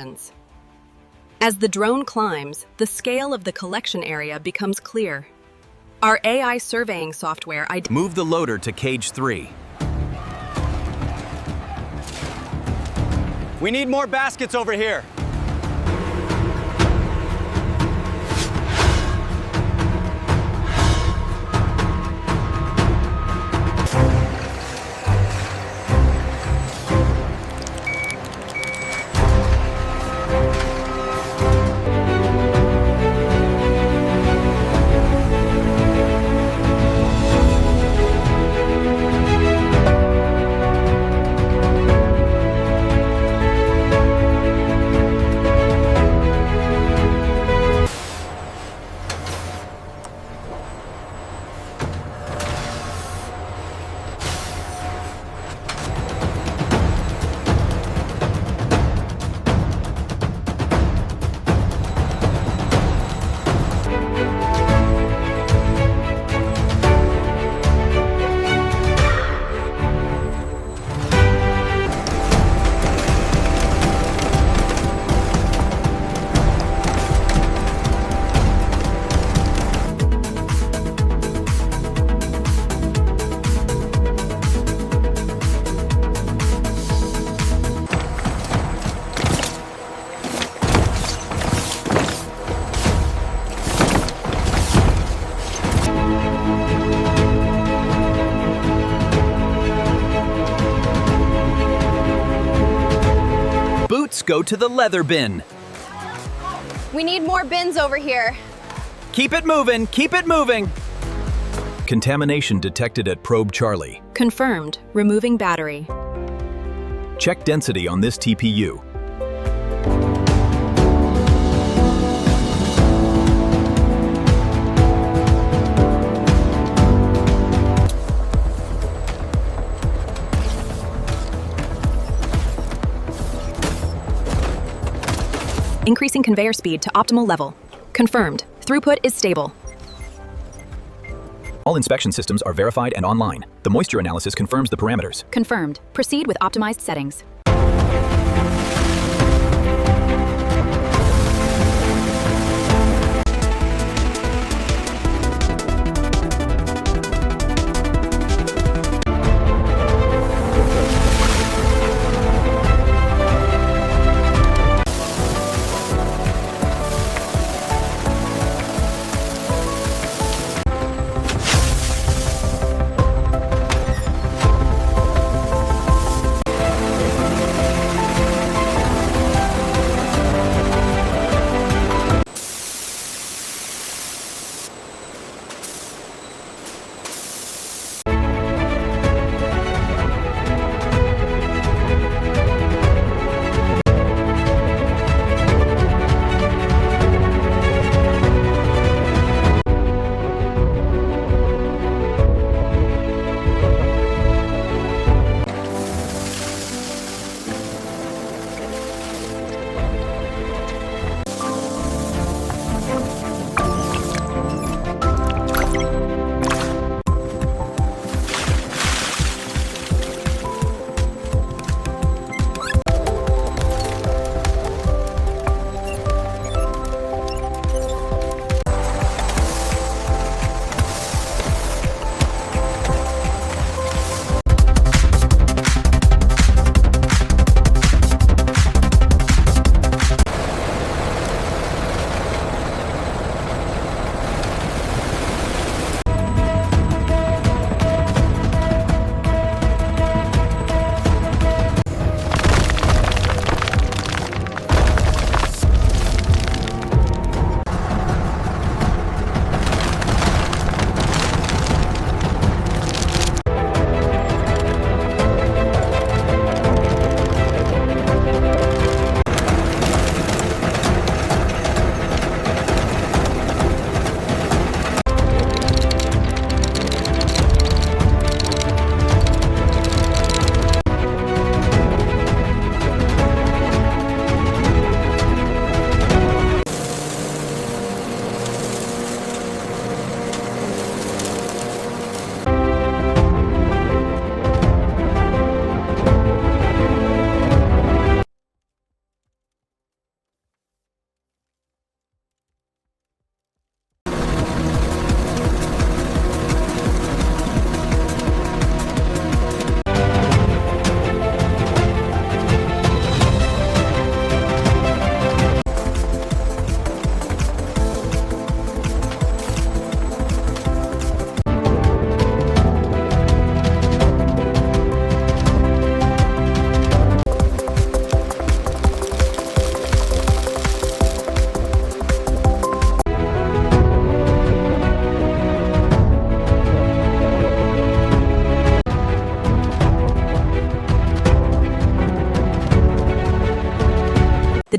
inspections. As the drone climbs, the scale of the collection area becomes clear. Our AI surveying software Move the loader to cage 3. We need more baskets over here. Boots go to the leather bin. We need more bins over here. Keep it moving, keep it moving. Contamination detected at probe Charlie. confirmed, removing battery. Check density on this TPU. Increasing conveyor speed to optimal level. Confirmed. Throughput is stable. All inspection systems are verified and online. The moisture analysis confirms the parameters. Confirmed. Proceed with optimized settings.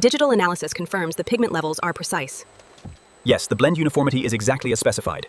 Digital analysis confirms the pigment levels are precise. Yes, the blend uniformity is exactly as specified.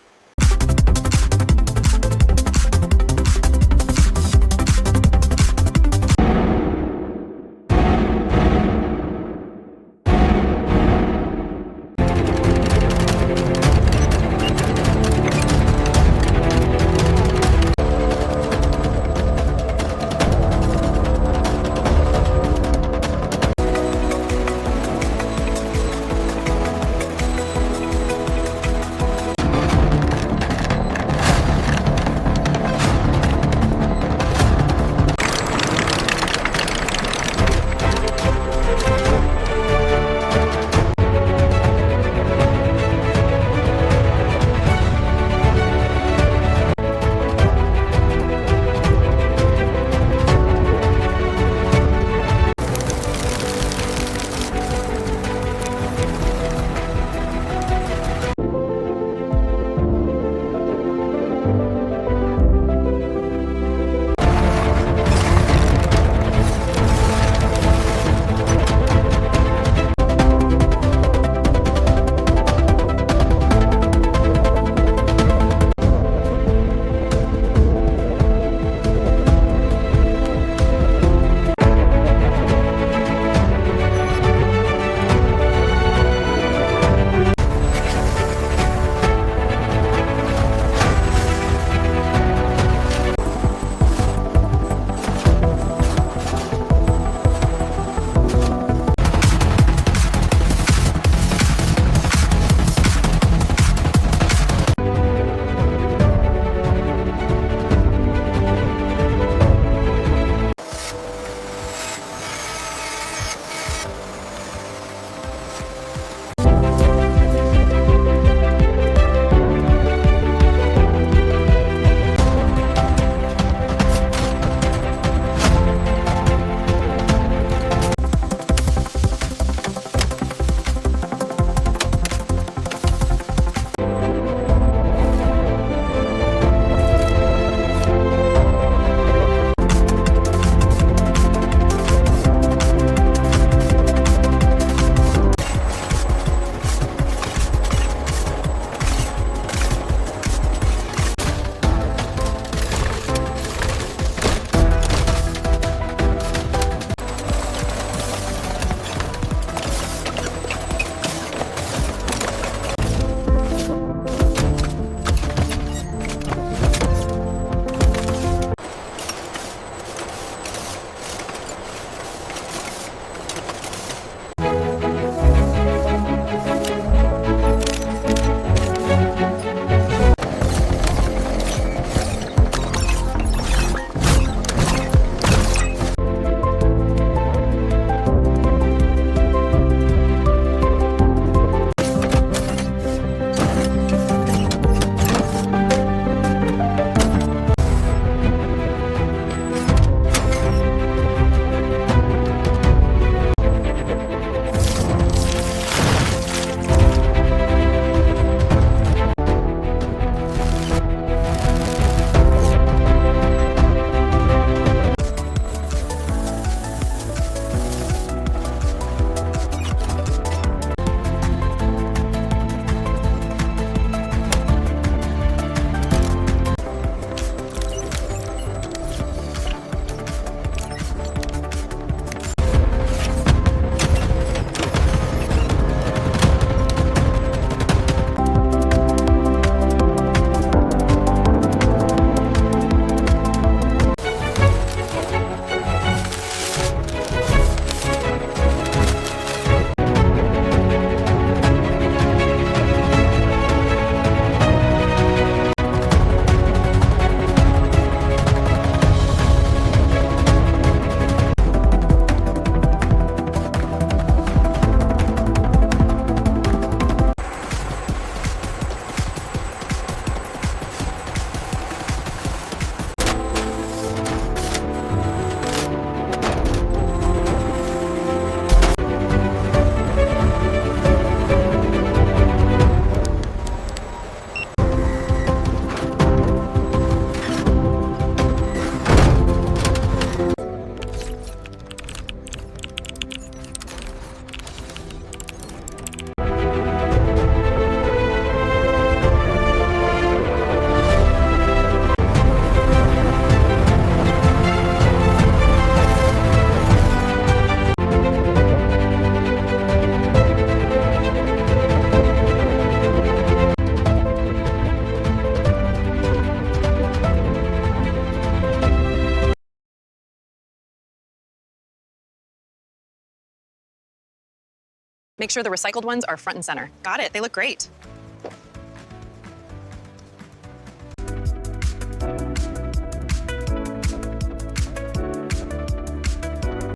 Make sure the recycled ones are front and center. Got it, they look great.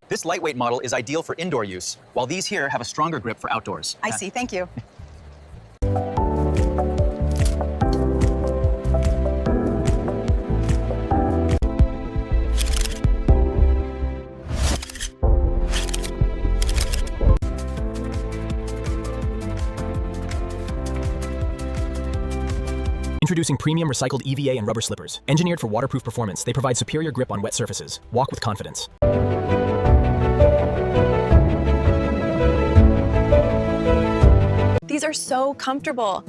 This lightweight model is ideal for indoor use, while these here have a stronger grip for outdoors. I see, thank you. Introducing premium recycled EVA and rubber slippers. Engineered for waterproof performance, they provide superior grip on wet surfaces. Walk with confidence. These are so comfortable.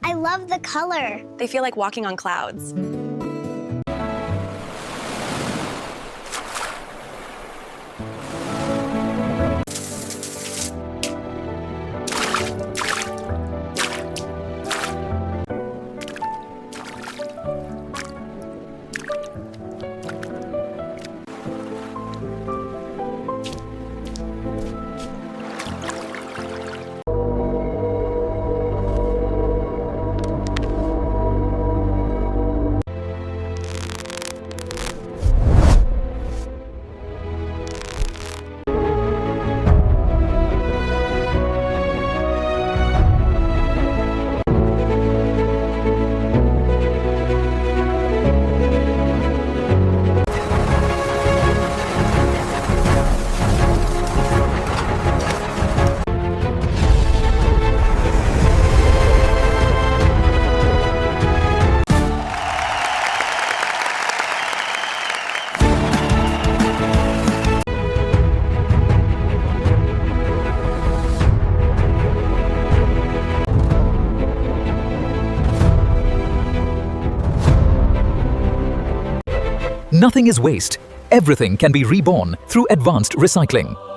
I love the color. They feel like walking on clouds. Nothing is waste. Everything can be reborn through advanced recycling.